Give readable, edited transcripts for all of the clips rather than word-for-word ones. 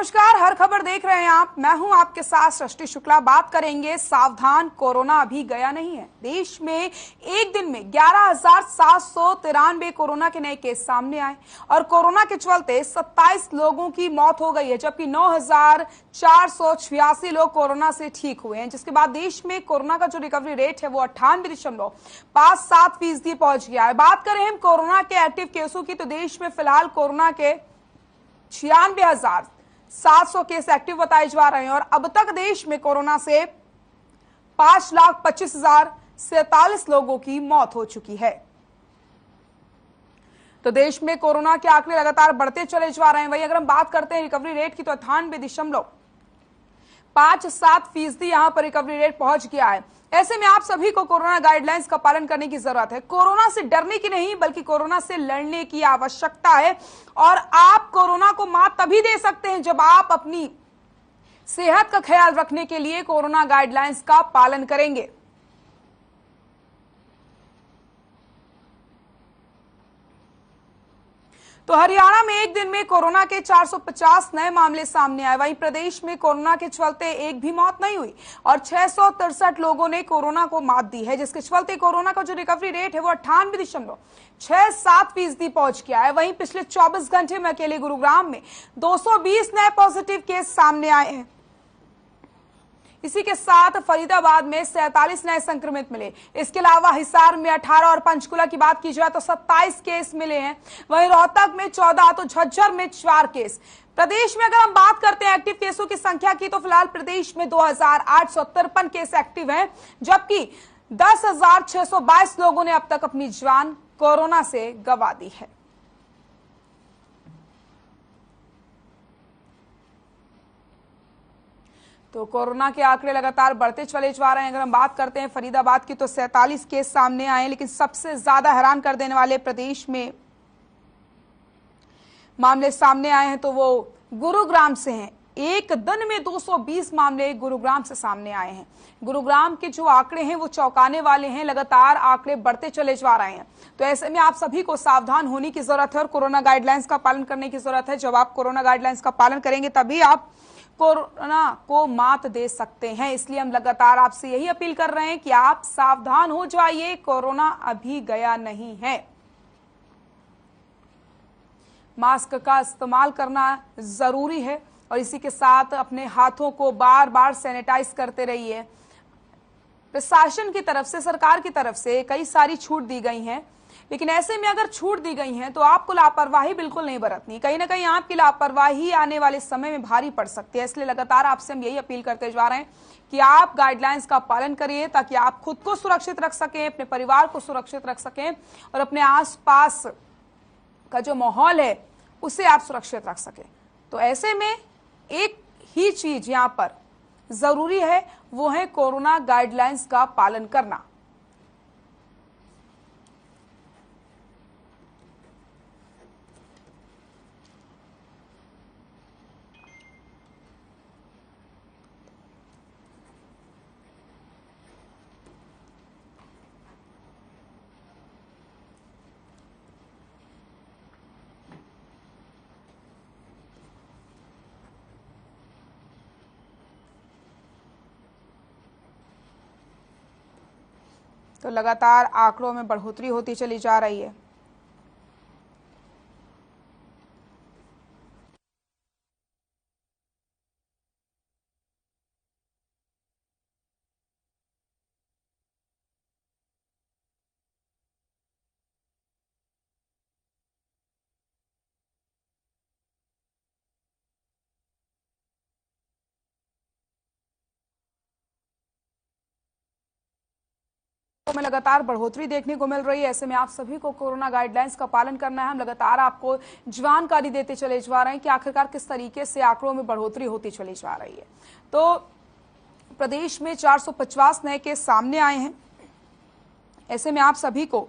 नमस्कार, हर खबर देख रहे हैं आप। मैं हूं आपके साथ सृष्टि शुक्ला। बात करेंगे सावधान, कोरोना अभी गया नहीं है। देश में एक दिन में 11,793 कोरोना के नए केस सामने आए और कोरोना के चलते 27 लोगों की मौत हो गई है, जबकि 9,486 लोग कोरोना से ठीक हुए हैं। जिसके बाद देश में कोरोना का जो रिकवरी रेट है वो 98.57% पहुंच गया है। बात करें हम कोरोना के एक्टिव केसों की, तो देश में फिलहाल कोरोना के 96,700 केस एक्टिव बताए जा रहे हैं और अब तक देश में कोरोना से 5,25,047 लोगों की मौत हो चुकी है। तो देश में कोरोना के आंकड़े लगातार बढ़ते चले जा रहे हैं। वहीं अगर हम बात करते हैं रिकवरी रेट की, तो 98.57% यहां पर रिकवरी रेट पहुंच गया है। ऐसे में आप सभी को कोरोना गाइडलाइंस का पालन करने की जरूरत है। कोरोना से डरने की नहीं, बल्कि कोरोना से लड़ने की आवश्यकता है और आप कोरोना को मात तभी दे सकते हैं जब आप अपनी सेहत का ख्याल रखने के लिए कोरोना गाइडलाइंस का पालन करेंगे। तो हरियाणा में एक दिन में कोरोना के 450 नए मामले सामने आए। वहीं प्रदेश में कोरोना के चलते एक भी मौत नहीं हुई और 663 लोगों ने कोरोना को मात दी है, जिसके चलते कोरोना का जो रिकवरी रेट है वो 98.67% पहुंच गया है। वहीं पिछले 24 घंटे में अकेले गुरुग्राम में 220 नए पॉजिटिव केस सामने आए हैं। इसी के साथ फरीदाबाद में 47 नए संक्रमित मिले। इसके अलावा हिसार में 18 और पंचकुला की बात की जाए तो 27 केस मिले हैं। वहीं रोहतक में 14, तो झज्जर में 4 केस। प्रदेश में अगर हम बात करते हैं एक्टिव केसों की संख्या की, तो फिलहाल प्रदेश में 2,853 केस एक्टिव हैं, जबकि 10,622 लोगों ने अब तक अपनी जान कोरोना से गंवा दी है। तो कोरोना के आंकड़े लगातार बढ़ते चले जा रहे हैं। अगर हम बात करते हैं फरीदाबाद की, तो 47 केस सामने आए, लेकिन सबसे ज्यादा हैरान कर देने वाले प्रदेश में मामले सामने आए हैं तो वो गुरुग्राम से हैं। एक दिन में 220 मामले गुरुग्राम से सामने आए हैं। गुरुग्राम के जो आंकड़े हैं वो चौंकाने वाले हैं। लगातार आंकड़े बढ़ते चले जा रहे हैं। तो ऐसे में आप सभी को सावधान होने की जरूरत है और कोरोना गाइडलाइंस का पालन करने की जरूरत है। जब आप कोरोना गाइडलाइंस का पालन करेंगे तभी आप कोरोना को मात दे सकते हैं। इसलिए हम लगातार आपसे यही अपील कर रहे हैं कि आप सावधान हो जाइए, कोरोना अभी गया नहीं है। मास्क का इस्तेमाल करना जरूरी है और इसी के साथ अपने हाथों को बार बार सैनिटाइज करते रहिए। प्रशासन की तरफ से, सरकार की तरफ से कई सारी छूट दी गई हैं, लेकिन ऐसे में अगर छूट दी गई है तो आपको लापरवाही बिल्कुल नहीं बरतनी। कहीं ना कहीं आपकी लापरवाही आने वाले समय में भारी पड़ सकती है। इसलिए लगातार आपसे हम यही अपील करते जा रहे हैं कि आप गाइडलाइंस का पालन करिए, ताकि आप खुद को सुरक्षित रख सकें, अपने परिवार को सुरक्षित रख सकें और अपने आसपास का जो माहौल है उसे आप सुरक्षित रख सकें। तो ऐसे में एक ही चीज यहां पर जरूरी है, वो है कोरोना गाइडलाइंस का पालन करना। तो लगातार आंकड़ों में बढ़ोतरी होती चली जा रही है। में लगातार बढ़ोतरी देखने को मिल रही है। ऐसे में आप सभी को कोरोना गाइडलाइंस का पालन करना है। हम लगातार आपको जानकारी देते चले जा रहे हैं कि आखिरकार किस तरीके से आंकड़ों में बढ़ोतरी होती चली जा रही है। तो प्रदेश में 450 नए केस सामने आए हैं। ऐसे में आप सभी को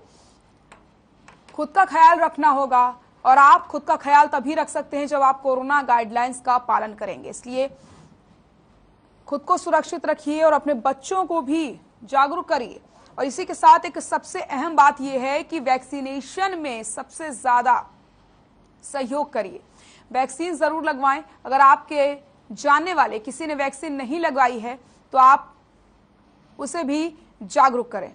खुद का ख्याल रखना होगा और आप खुद का ख्याल तभी रख सकते हैं जब आप कोरोना गाइडलाइंस का पालन करेंगे। इसलिए खुद को सुरक्षित रखिए और अपने बच्चों को भी जागरूक करिए। और इसी के साथ एक सबसे अहम बात यह है कि वैक्सीनेशन में सबसे ज्यादा सहयोग करिए। वैक्सीन जरूर लगवाएं। अगर आपके जानने वाले किसी ने वैक्सीन नहीं लगवाई है तो आप उसे भी जागरूक करें।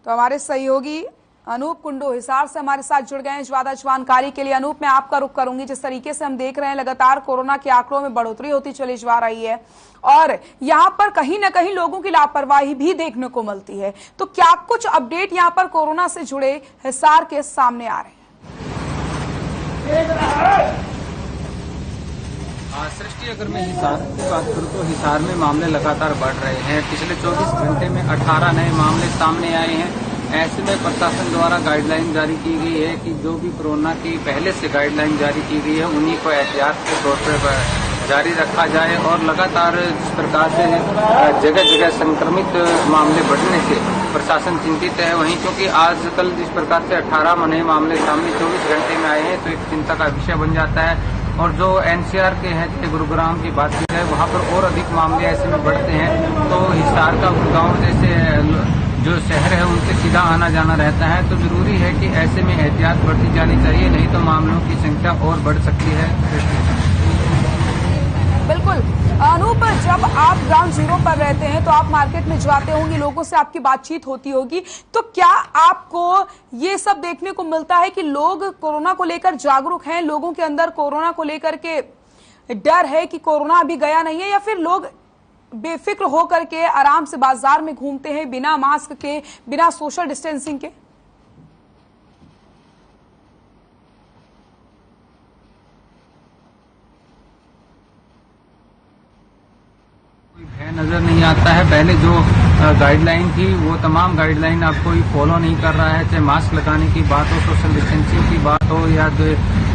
तो हमारे सहयोगी अनूप कुंडू हिसार से हमारे साथ जुड़ गए हैं ज्यादा जानकारी के लिए। अनूप, मैं आपका रुख करूंगी। जिस तरीके से हम देख रहे हैं लगातार कोरोना के आंकड़ों में बढ़ोतरी होती चली जा रही है और यहाँ पर कहीं ना कहीं लोगों की लापरवाही भी देखने को मिलती है, तो क्या कुछ अपडेट यहाँ पर कोरोना से जुड़े हिसार के सामने आ रहे हैं? सृष्टि, अगर मैं हिसार की बात करूं तो हिसार में मामले लगातार बढ़ रहे हैं। पिछले 24 घंटे में 18 नए मामले सामने आए हैं। ऐसे में प्रशासन द्वारा गाइडलाइन जारी की गई है कि जो भी कोरोना की पहले से गाइडलाइन जारी की गई है उन्हीं को एहतियात के तौर पर जारी रखा जाए और लगातार जिस प्रकार से जगह जगह संक्रमित मामले बढ़ने से प्रशासन चिंतित है। वहीं क्योंकि आजकल जिस प्रकार से 18 नए मामले सामने 24 घंटे में आए हैं तो एक चिंता का विषय बन जाता है। और जो एनसीआर के हैं, जैसे गुरुग्राम की बात की जाए, वहाँ पर और अधिक मामले ऐसे में बढ़ते हैं। तो हिसार का गुड़गांव जैसे जो शहर है उनसे सीधा आना जाना रहता है, तो जरूरी है कि ऐसे में एहतियात बढ़ती जानी चाहिए, नहीं तो मामलों की संख्या और बढ़ सकती है। बिल्कुल अनूप, जब आप ग्राउंड जीरो पर रहते हैं तो आप मार्केट में जाते होंगे, लोगों से आपकी बातचीत होती होगी, तो क्या आपको ये सब देखने को मिलता है कि लोग कोरोना को लेकर जागरूक हैं, लोगों के अंदर कोरोना को लेकर के डर है कि कोरोना अभी गया नहीं है, या फिर लोग बेफिक्र होकर के आराम से बाजार में घूमते हैं बिना मास्क के, बिना सोशल डिस्टेंसिंग के? भय नजर नहीं आता है। पहले जो गाइडलाइन थी वो तमाम गाइडलाइन अब कोई फॉलो नहीं कर रहा है, चाहे मास्क लगाने की बात हो, सोशल डिस्टेंसिंग की बात हो या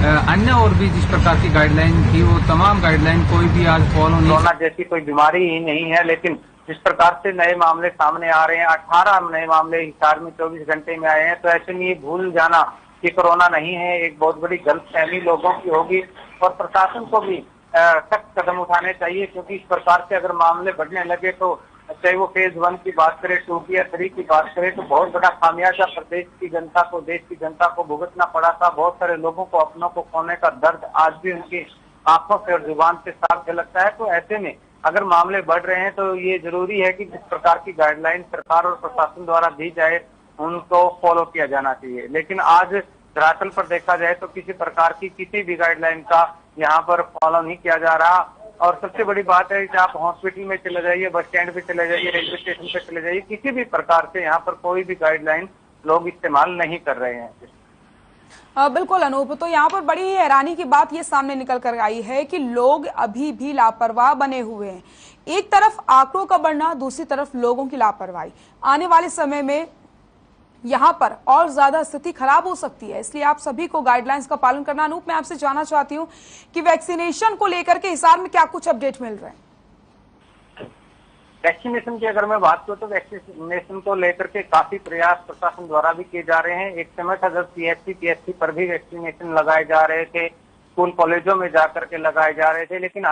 अन्य और भी जिस प्रकार की गाइडलाइन थी वो तमाम गाइडलाइन कोई भी आज फॉलो नहीं। कोरोना जैसी कोई बीमारी ही नहीं है, लेकिन जिस प्रकार से नए मामले सामने आ रहे हैं, 18 नए मामले हिसार में 24 घंटे में आए हैं, तो ऐसे में ये भूल जाना कि कोरोना नहीं है एक बहुत बड़ी गलतफहमी लोगों की होगी और प्रशासन को भी सख्त कदम उठाने चाहिए। क्योंकि इस प्रकार से अगर मामले बढ़ने लगे तो चाहे वो फेज 1 की बात करें, 2 की या 3 की बात करें, तो बहुत बड़ा खामियाजा प्रदेश की जनता को, देश की जनता को भुगतना पड़ा था। बहुत सारे लोगों को अपनों को खोने का दर्द आज भी उनकी आंखों से और जुबान से साफ झलकता है। तो ऐसे में अगर मामले बढ़ रहे हैं तो ये जरूरी है कि जिस प्रकार की गाइडलाइन सरकार और प्रशासन द्वारा दी जाए उनको फॉलो किया जाना चाहिए। लेकिन आज धरातल पर देखा जाए तो किसी प्रकार की किसी भी गाइडलाइन का यहाँ पर फॉलो नहीं किया जा रहा। और सबसे बड़ी बात है कि आप हॉस्पिटल में चले जाइए, बस स्टैंड पे चले जाइए, रेलवे स्टेशन पे चले जाइए, किसी भी प्रकार से यहाँ पर कोई भी गाइडलाइन लोग इस्तेमाल नहीं कर रहे हैं। बिल्कुल अनूप, तो यहाँ पर बड़ी ही हैरानी की बात ये सामने निकल कर आई है कि लोग अभी भी लापरवाह बने हुए हैं। एक तरफ आंकड़ों का बढ़ना, दूसरी तरफ लोगों की लापरवाही। आने वाले समय में यहाँ पर और ज्यादा स्थिति खराब हो सकती है, इसलिए आप सभी को गाइडलाइंस का पालन करना। अनूप, मैं आपसे जानना चाहती हूँ कि वैक्सीनेशन को लेकर के हिसार में क्या कुछ अपडेट मिल रहे हैं? वैक्सीनेशन की अगर मैं बात करूं तो वैक्सीनेशन को लेकर के काफी प्रयास प्रशासन द्वारा भी किए जा रहे हैं। एक समय था जब पीएचसी पर भी वैक्सीनेशन लगाए जा रहे थे, स्कूल कॉलेजों में जाकर के लगाए जा रहे थे, लेकिन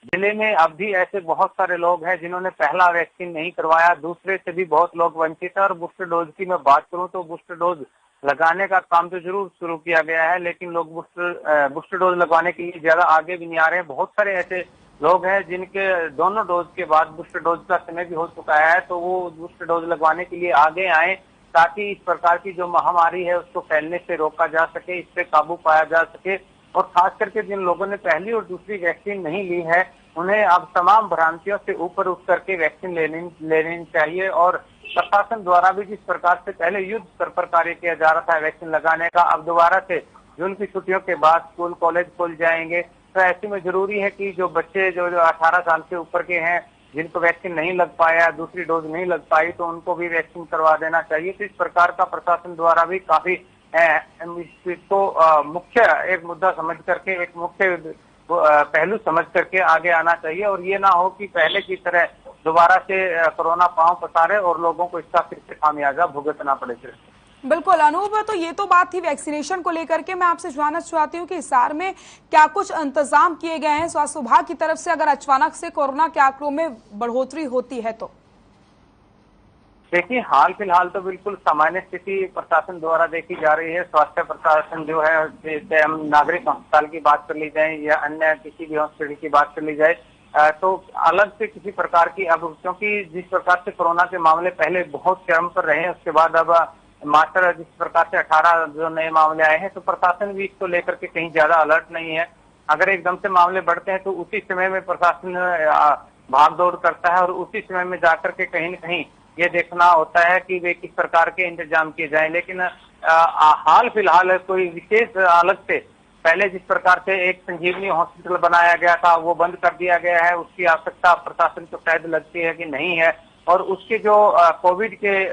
जिले में अब भी ऐसे बहुत सारे लोग हैं जिन्होंने पहला वैक्सीन नहीं करवाया, दूसरे से भी बहुत लोग वंचित है। और बूस्टर डोज की मैं बात करूं तो बूस्टर डोज लगाने का काम तो जरूर शुरू किया गया है, लेकिन लोग बूस्टर डोज लगवाने के लिए ज्यादा आगे भी नहीं आ रहे हैं। बहुत सारे ऐसे लोग हैं जिनके दोनों डोज के बाद बूस्टर डोज का समय भी हो चुका है, तो वो बूस्टर डोज लगवाने के लिए आगे आए ताकि इस प्रकार की जो महामारी है उसको फैलने से रोका जा सके, इस पे काबू पाया जा सके। और खास करके जिन लोगों ने पहली और दूसरी वैक्सीन नहीं ली है उन्हें अब तमाम भ्रांतियों से ऊपर उठ करके वैक्सीन लेनी चाहिए। और प्रशासन द्वारा भी जिस प्रकार से पहले युद्ध स्तर पर कार्य किया जा रहा था वैक्सीन लगाने का, अब दोबारा से जून की छुट्टियों के बाद स्कूल कॉलेज खुल जाएंगे, तो ऐसे में जरूरी है कि जो बच्चे जो 18 साल से ऊपर के हैं जिनको वैक्सीन नहीं लग पाया, दूसरी डोज नहीं लग पाई, तो उनको भी वैक्सीन करवा देना चाहिए। तो इस प्रकार का प्रशासन द्वारा भी काफी इसको मुख्य एक मुद्दा समझ करके, एक मुख्य पहलू समझ करके आगे आना चाहिए। और ये ना हो कि पहले की तरह दोबारा से कोरोना पांव पसारे और लोगों को इसका फिर से खामियाजा भुगतना पड़े। बिल्कुल अनूप, तो ये तो बात थी वैक्सीनेशन को लेकर के। मैं आपसे जानना चाहती हूँ कि हिसार में क्या कुछ इंतजाम किए गए हैं स्वास्थ्य विभाग की तरफ से अगर अचानक से कोरोना के आंकड़ों में बढ़ोतरी होती है तो? देखिए, हाल फिलहाल तो बिल्कुल सामान्य स्थिति प्रशासन द्वारा देखी जा रही है। स्वास्थ्य प्रशासन जो है, जैसे हम नागरिक अस्पताल की बात कर ली जाए या अन्य किसी भी हॉस्पिटल की बात कर ली जाए, तो अलग से किसी प्रकार की, अब क्योंकि जिस प्रकार से कोरोना के मामले पहले बहुत चरम पर रहे, उसके बाद अब मात्र जिस प्रकार से 18 जो नए मामले आए हैं, तो प्रशासन भी इसको लेकर के कहीं ज्यादा अलर्ट नहीं है। अगर एकदम से मामले बढ़ते हैं तो उसी समय में प्रशासन भाग दौड़ करता है और उसी समय में जाकर के कहीं न कहीं ये देखना होता है कि वे किस प्रकार के इंतजाम किए जाएं। लेकिन हाल फिलहाल कोई विशेष अलग से, पहले जिस प्रकार से एक संजीवनी हॉस्पिटल बनाया गया था वो बंद कर दिया गया है, उसकी आवश्यकता प्रशासन को शायद लगती है कि नहीं है। और उसके जो कोविड के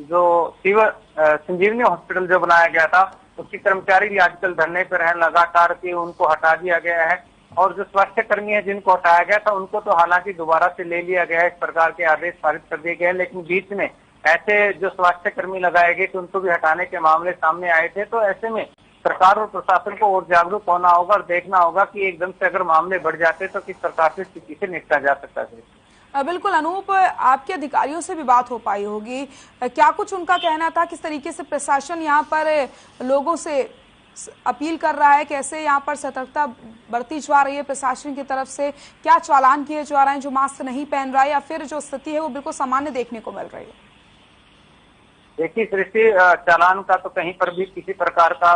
जो संजीवनी हॉस्पिटल जो बनाया गया था, उसके कर्मचारी भी आजकल धरने पर हैं लगातार कि उनको हटा दिया गया है। और जो स्वास्थ्य कर्मी है जिनको हटाया गया था उनको तो हालांकि दोबारा से ले लिया गया है, इस प्रकार के आदेश पारित कर दिए गए हैं। लेकिन बीच में ऐसे जो स्वास्थ्य कर्मी लगाए गए थे उनको भी हटाने के मामले सामने आए थे। तो ऐसे में सरकार और प्रशासन को और जागरूक होना होगा और देखना होगा कि एकदम से अगर मामले बढ़ जाते तो किस प्रकार से स्थिति से निपटा जा सकता है। बिल्कुल अनूप, आपके अधिकारियों से भी बात हो पाई होगी, क्या कुछ उनका कहना था, किस तरीके से प्रशासन यहाँ पर लोगों से अपील कर रहा है, कैसे यहाँ पर सतर्कता बरती जा रही है प्रशासन की तरफ से, क्या चालान किए जा रहे हैं जो मास्क नहीं पहन रहा है, या फिर जो स्थिति है वो बिल्कुल सामान्य देखने को मिल रही है? देखिए सृष्टि, चालान का तो कहीं पर भी किसी प्रकार का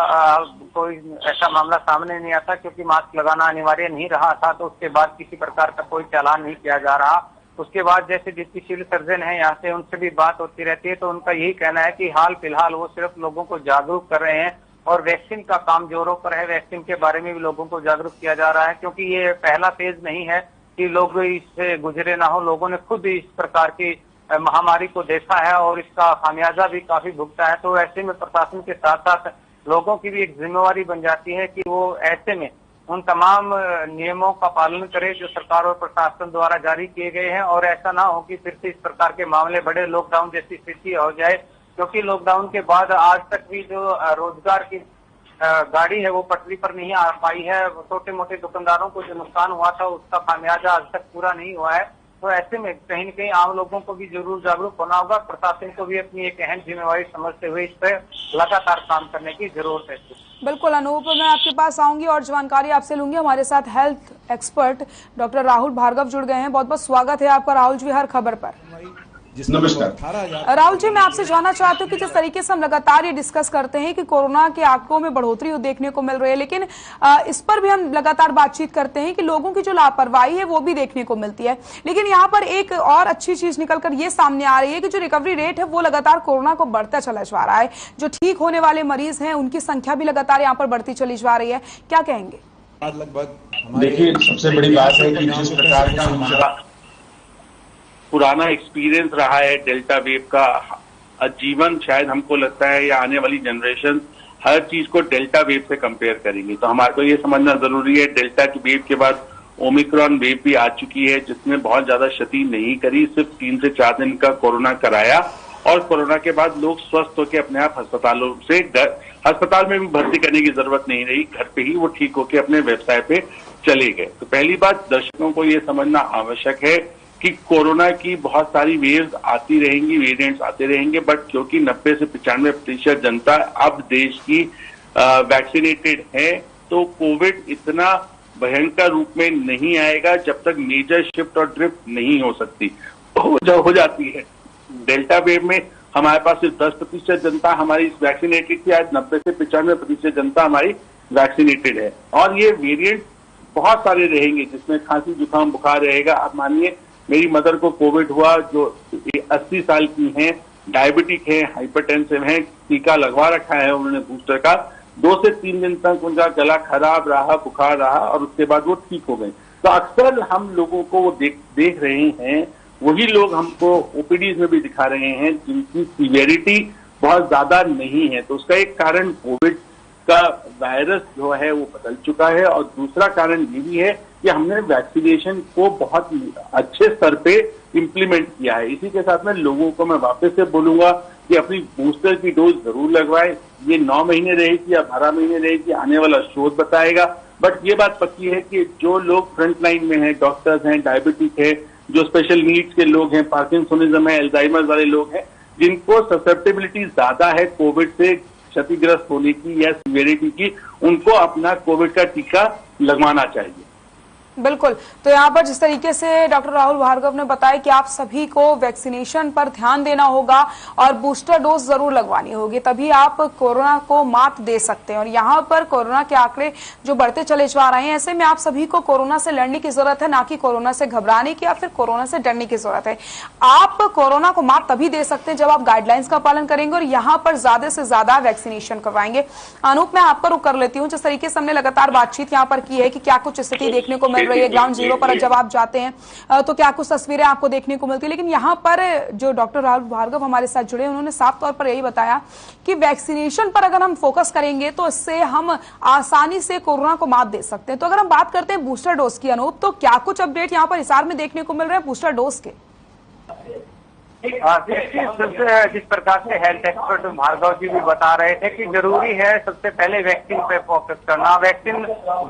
कोई ऐसा मामला सामने नहीं आता, क्योंकि मास्क लगाना अनिवार्य नहीं रहा था। तो उसके बाद किसी प्रकार का कोई चालान नहीं किया जा रहा। उसके बाद जैसे डिप्टी सिविल सर्जन है यहाँ से, उनसे भी बात होती रहती है, तो उनका यही कहना है कि हाल फिलहाल वो सिर्फ लोगों को जागरूक कर रहे हैं और वैक्सीन का काम जोरों पर है। वैक्सीन के बारे में भी लोगों को जागरूक किया जा रहा है, क्योंकि ये पहला फेज नहीं है कि लोग इससे गुजरे ना हो। लोगों ने खुद इस प्रकार की महामारी को देखा है और इसका खामियाजा भी काफी भुगता है। तो ऐसे में प्रशासन के साथ साथ लोगों की भी एक जिम्मेवारी बन जाती है कि वो ऐसे में उन तमाम नियमों का पालन करे जो सरकार और प्रशासन द्वारा जारी किए गए हैं, और ऐसा ना हो कि फिर से इस प्रकार के मामले बढ़े, लॉकडाउन जैसी स्थिति हो जाए। क्योंकि लॉकडाउन के बाद आज तक भी जो रोजगार की गाड़ी है वो पटरी पर नहीं आ पाई है। छोटे मोटे दुकानदारों को जो नुकसान हुआ था उसका खामियाजा आज तक पूरा नहीं हुआ है। तो ऐसे में कहीं न कहीं आम लोगों को भी जरूर जागरूक होना होगा, प्रशासन को भी अपनी एक अहम जिम्मेवारी समझते हुए इस पर लगातार काम करने की जरूरत है। बिल्कुल अनूप, मैं आपके पास आऊंगी और जानकारी आपसे लूंगी। हमारे साथ health expert doctor Rahul Bhargava जुड़ गए हैं। बहुत बहुत स्वागत है आपका राहुल जी हर खबर पर। नमस्कार राहुल जी, मैं आपसे जानना चाहती हूँ कि जिस तरीके से हम लगातार ये डिस्कस करते हैं कि कोरोना के आंकड़ों में बढ़ोतरी देखने को मिल रही है, लेकिन इस पर भी हम लगातार बातचीत करते हैं कि लोगों की जो लापरवाही है वो भी देखने को मिलती है। लेकिन यहाँ पर एक और अच्छी चीज निकलकर ये सामने आ रही है कि जो रिकवरी रेट है वो लगातार कोरोना को बढ़ता चला जा रहा है। जो ठीक होने वाले मरीज हैं उनकी संख्या भी लगातार यहाँ पर बढ़ती चली जा रही है, क्या कहेंगे? देखिए, सबसे बड़ी बात है कि जिस प्रकार का हमारा पुराना एक्सपीरियंस रहा है डेल्टा वेव का, जीवन शायद हमको लगता है या आने वाली जनरेशन हर चीज को डेल्टा वेव से कंपेयर करेंगे। तो हमारे को ये समझना जरूरी है, डेल्टा की वेव के बाद ओमिक्रॉन वेव भी आ चुकी है जिसने बहुत ज्यादा क्षति नहीं करी, सिर्फ 3 से 4 दिन का कोरोना कराया और कोरोना के बाद लोग स्वस्थ होकर अपने आप अस्पताल में भी भर्ती करने की जरूरत नहीं रही, घर पे ही वो ठीक होकर अपने व्यवसाय पे चले गए। तो पहली बात दर्शकों को ये समझना आवश्यक है कि कोरोना की बहुत सारी वेव्स आती रहेंगी, वेरिएंट्स आते रहेंगे, बट क्योंकि 90 से 95% जनता अब देश की वैक्सीनेटेड है, तो कोविड इतना भयंकर रूप में नहीं आएगा जब तक मेजर शिफ्ट और ड्रिफ्ट नहीं हो सकती। हो जाती है डेल्टा वेव में हमारे पास सिर्फ 10% जनता हमारी वैक्सीनेटेड थी, आज 90 से 95% जनता हमारी वैक्सीनेटेड है। और ये वेरिएंट बहुत सारे रहेंगे जिसमें खांसी जुकाम बुखार रहेगा। अब मानिए मेरी मदर को कोविड हुआ जो 80 साल की हैं, डायबिटिक है, हाइपरटेंसिव है, टीका लगवा रखा है उन्होंने बूस्टर का, 2 से 3 दिन तक उनका गला खराब रहा, बुखार रहा और उसके बाद वो ठीक हो गए। तो अक्सर हम लोगों को वो देख रहे हैं, वही लोग हमको ओपीडीज में भी दिखा रहे हैं जिनकी सीवियरिटी बहुत ज्यादा नहीं है। तो उसका एक कारण कोविड का वायरस जो है वो बदल चुका है और दूसरा कारण ये भी है कि हमने वैक्सीनेशन को बहुत अच्छे स्तर पे इम्प्लीमेंट किया है। इसी के साथ में लोगों को मैं वापस से बोलूंगा कि अपनी बूस्टर की डोज जरूर लगवाएं। ये 9 महीने रहेगी या 12 महीने रहेगी, आने वाला शोध बताएगा। बट ये बात पक्की है कि जो लोग फ्रंट लाइन में हैं, डॉक्टर्स हैं, डायबिटिक है, जो स्पेशल नीड्स के लोग हैं, पार्किंसोनिज्म है, एल्जाइमर वाले लोग हैं, जिनको ससेप्टेबिलिटी ज्यादा है कोविड से क्षतिग्रस्त होने की या सीवियरिटी की, उनको अपना कोविड का टीका लगवाना चाहिए। बिल्कुल। तो यहाँ पर जिस तरीके से डॉक्टर राहुल भार्गव ने बताया कि आप सभी को वैक्सीनेशन पर ध्यान देना होगा और बूस्टर डोज जरूर लगवानी होगी, तभी आप कोरोना को मात दे सकते हैं। और यहाँ पर कोरोना के आंकड़े जो बढ़ते चले जा रहे हैं, ऐसे में आप सभी को कोरोना से लड़ने की जरूरत है, ना कि कोरोना से घबराने की या फिर कोरोना से डरने की जरूरत है। आप कोरोना को मात तभी दे सकते हैं जब आप गाइडलाइंस का पालन करेंगे और यहाँ पर ज्यादा से ज्यादा वैक्सीनेशन करवाएंगे। अनूप, मैं आप पर रुक कर लेती हूँ। जिस तरीके से हमने लगातार बातचीत यहाँ पर की है कि क्या कुछ स्थिति देखने को मिल रही है ग्राउंड जीरो पर, जब आप जाते हैं तो क्या कुछ तस्वीरें आपको देखने को मिलती है, लेकिन यहाँ पर जो डॉक्टर राहुल भार्गव हमारे साथ जुड़े, उन्होंने साफ तौर पर यही बताया कि वैक्सीनेशन पर अगर हम फोकस करेंगे तो इससे हम आसानी से कोरोना को मात दे सकते हैं। तो अगर हम बात करते हैं बूस्टर डोज की, अनूप, तो क्या कुछ अपडेट यहाँ पर हिसार में देखने को मिल रहे हैं बूस्टर डोज के? जिस प्रकार से हेल्थ एक्सपर्ट भार्गव जी भी बता रहे थे कि जरूरी है सबसे पहले वैक्सीन पे फोकस करना। वैक्सीन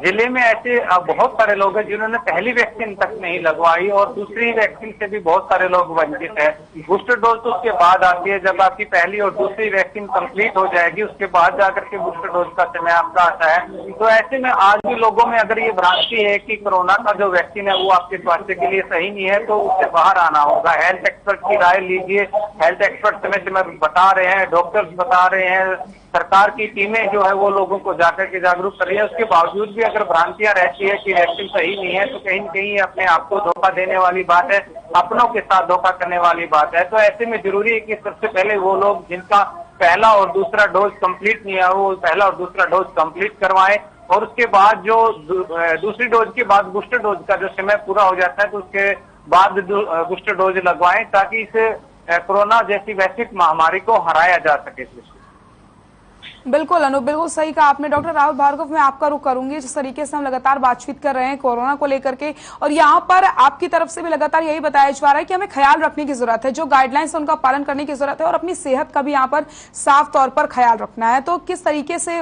जिले में ऐसे बहुत सारे लोग हैं जिन्होंने पहली वैक्सीन तक नहीं लगवाई और दूसरी वैक्सीन से भी बहुत सारे लोग वंचित हैं। बूस्टर डोज तो उसके बाद आती है, जब आपकी पहली और दूसरी वैक्सीन कंप्लीट हो जाएगी उसके बाद जाकर के बूस्टर डोज का समय आपका आता है। तो ऐसे में आज भी लोगों में अगर ये भ्रांति है कि कोरोना का जो वैक्सीन है वो आपके स्वास्थ्य के लिए सही नहीं है, तो उससे बाहर आना होगा। हेल्थ एक्सपर्ट की राय लीजिए। हेल्थ एक्सपर्ट समय समय बता रहे हैं, डॉक्टर्स बता रहे हैं, सरकार की टीमें जो है वो लोगों को जाकर के जागरूक कर रही है। उसके बावजूद भी अगर भ्रांतियां रहती है कि वैक्सीन सही नहीं है, तो कहीं न कहीं अपने आप को धोखा देने वाली बात है, अपनों के साथ धोखा करने वाली बात है। तो ऐसे में जरूरी है कि सबसे पहले वो लोग जिनका पहला और दूसरा डोज कंप्लीट नहीं है वो पहला और दूसरा डोज कंप्लीट करवाएं और उसके बाद जो दूसरी डोज के बाद बूस्टर डोज का जो समय पूरा हो जाता है तो उसके बाद बूस्टर डोज लगवाएं, ताकि इस कोरोना जैसी वैश्विक महामारी को हराया जा सके। बिल्कुल अनु, बिल्कुल सही कहा आपने। डॉक्टर राहुल भार्गव, मैं आपका रुख करूंगी। जिस तरीके से हम लगातार बातचीत कर रहे हैं कोरोना को लेकर के, और यहाँ पर आपकी तरफ से भी लगातार यही बताया जा रहा है कि हमें ख्याल रखने की जरूरत है, जो गाइडलाइंस है उनका पालन करने की जरूरत है और अपनी सेहत का भी यहाँ पर साफ तौर पर ख्याल रखना है। तो किस तरीके से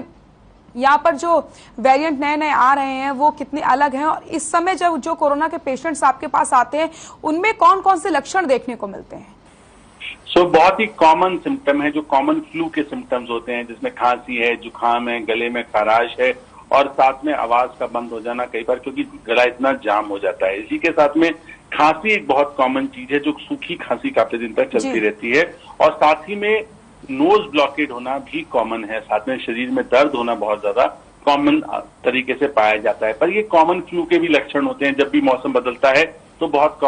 यहाँ पर जो वेरिएंट नए नए आ रहे हैं वो कितने अलग हैं, और इस समय जब जो कोरोना के पेशेंट्स आपके पास आते हैं उनमें कौन कौन से लक्षण देखने को मिलते हैं? बहुत ही कॉमन सिम्टम है जो कॉमन फ्लू के सिम्टम्स होते हैं, जिसमें खांसी है, जुकाम है, गले में खराश है और साथ में आवाज का बंद हो जाना कई बार, क्योंकि गला इतना जाम हो जाता है। इसी के साथ में खांसी एक बहुत कॉमन चीज है, जो सूखी खांसी काफी दिन तक चलती रहती है, और साथ ही में नोज ब्लॉकेड होना भी कॉमन है, साथ में शरीर में दर्द होना बहुत ज्यादा कॉमन तरीके से पाया जाता है। पर ये कॉमन फ्लू के भी लक्षण होते हैं, जब भी मौसम बदलता है तो बहुत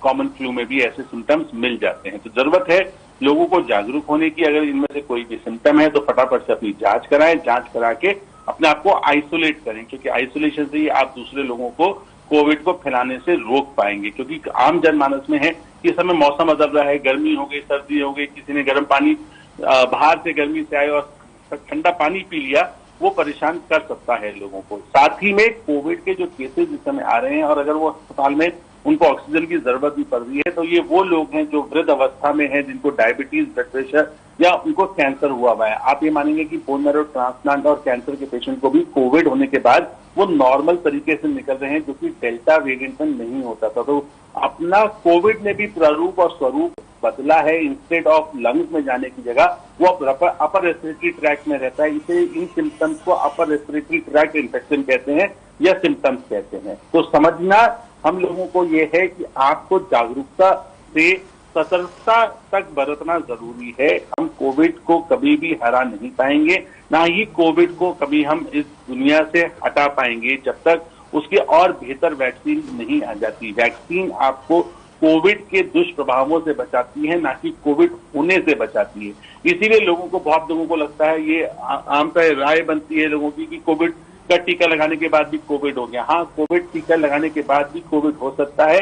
कॉमन फ्लू में भी ऐसे सिम्टम्स मिल जाते हैं। तो जरूरत है लोगों को जागरूक होने की। अगर इनमें से कोई भी सिम्टम है तो फटाफट से अपनी जांच कराएं, जांच करा के अपने आप को आइसोलेट करें, क्योंकि आइसोलेशन से ही आप दूसरे लोगों को कोविड को फैलाने से रोक पाएंगे। क्योंकि आम जनमानस में है कि इस समय मौसम बदल रहा है, गर्मी हो गई, सर्दी हो गई, किसी ने गर्म पानी बाहर से गर्मी से आए और ठंडा पानी पी लिया, वो परेशान कर सकता है लोगों को। साथ ही में कोविड के जो केसेस इस समय आ रहे हैं और अगर वो अस्पताल में उनको ऑक्सीजन की जरूरत भी पड़ रही है, तो ये वो लोग हैं जो वृद्ध अवस्था में हैं, जिनको डायबिटीज, ब्लड प्रेशर या उनको कैंसर हुआ हुआ है। आप ये मानेंगे कि बोन मैरो ट्रांसप्लांट और कैंसर के पेशेंट को भी कोविड होने के बाद वो नॉर्मल तरीके से निकल रहे हैं, जो कि डेल्टा वेरिएंट में नहीं होता था। तो अपना कोविड ने भी प्रारूप और स्वरूप बदला है। इंस्टेड ऑफ लंग्स में जाने की जगह वो अपर रेस्पिरेटरी ट्रैक्ट में रहता है। इसे इन सिम्टम्स को अपर रेस्पिरेटरी ट्रैक्ट इन्फेक्शन कहते हैं या सिम्टम्स कहते हैं। तो समझना हम लोगों को ये है कि आपको जागरूकता से सतर्कता तक बरतना जरूरी है। हम कोविड को कभी भी हरा नहीं पाएंगे, ना ही कोविड को कभी हम इस दुनिया से हटा पाएंगे जब तक उसकी और बेहतर वैक्सीन नहीं आ जाती। वैक्सीन आपको कोविड के दुष्प्रभावों से बचाती है, ना कि कोविड होने से बचाती है। इसीलिए बहुत लोगों को लगता है, ये आमतौर राय बनती है लोगों की कि कोविड का टीका लगाने के बाद भी कोविड हो गया। हाँ, कोविड टीका लगाने के बाद भी कोविड हो सकता है,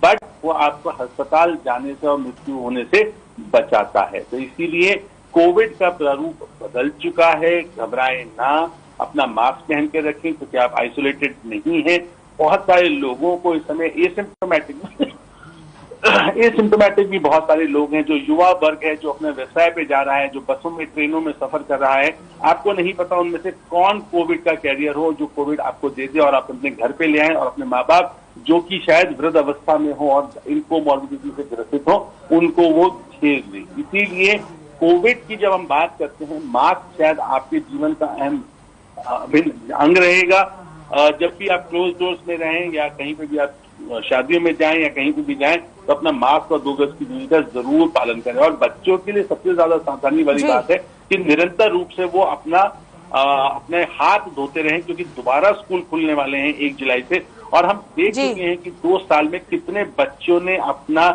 बट वो आपको अस्पताल जाने से और मृत्यु होने से बचाता है। तो इसीलिए कोविड का प्रारूप बदल चुका है, घबराएं ना, अपना मास्क पहन के रखें, क्योंकि आप आइसोलेटेड नहीं है। बहुत सारे लोगों को इस समय एसिम्टोमेटिक भी बहुत सारे लोग हैं, जो युवा वर्ग है, जो अपने व्यवसाय पे जा रहा है, जो बसों में, ट्रेनों में सफर कर रहा है। आपको नहीं पता उनमें से कौन कोविड का कैरियर हो, जो कोविड आपको दे दे और आप अपने घर पे ले आए और अपने माँ बाप जो कि शायद वृद्ध अवस्था में हो और इनको मॉर्बिडिटी से ग्रसित हो, उनको वो तेज रही। इसीलिए कोविड की जब हम बात करते हैं, मास्क शायद आपके जीवन का अहम अभिन्न अंग रहेगा। जब भी आप क्लोज डोर्स में रहें या कहीं पे भी आप शादियों में जाएं या कहीं पे भी जाएं, तो अपना मास्क और 2 गज की दूरी का जरूर पालन करें। और बच्चों के लिए सबसे ज्यादा सावधानी वाली बात है कि निरंतर रूप से वो अपने हाथ धोते रहें, क्योंकि दोबारा स्कूल खुलने वाले हैं 1 जुलाई से। और हम देख चुके हैं कि 2 साल में कितने बच्चों ने अपना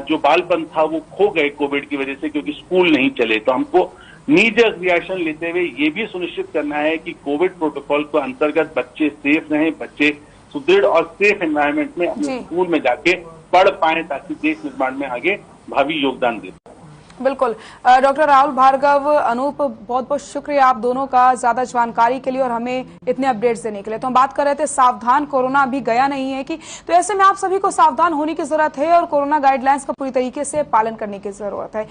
जो बालपन था वो खो गए कोविड की वजह से, क्योंकि स्कूल नहीं चले। तो हमको नीजर रिएक्शन लेते हुए ये भी सुनिश्चित करना है कि कोविड प्रोटोकॉल के अंतर्गत बच्चे सेफ रहें, बच्चे सुदृढ़ और सेफ एनवायरनमेंट में अपने स्कूल में जाके पढ़ पाए, ताकि देश निर्माण में आगे भावी योगदान दे। बिल्कुल। डॉक्टर राहुल भार्गव, अनूप, बहुत बहुत शुक्रिया आप दोनों का ज्यादा जानकारी के लिए और हमें इतने अपडेट्स देने के लिए। तो हम बात कर रहे थे सावधान, कोरोना अभी गया नहीं है कि, तो ऐसे में आप सभी को सावधान होने की जरूरत है और कोरोना गाइडलाइंस का पूरी तरीके से पालन करने की जरूरत है।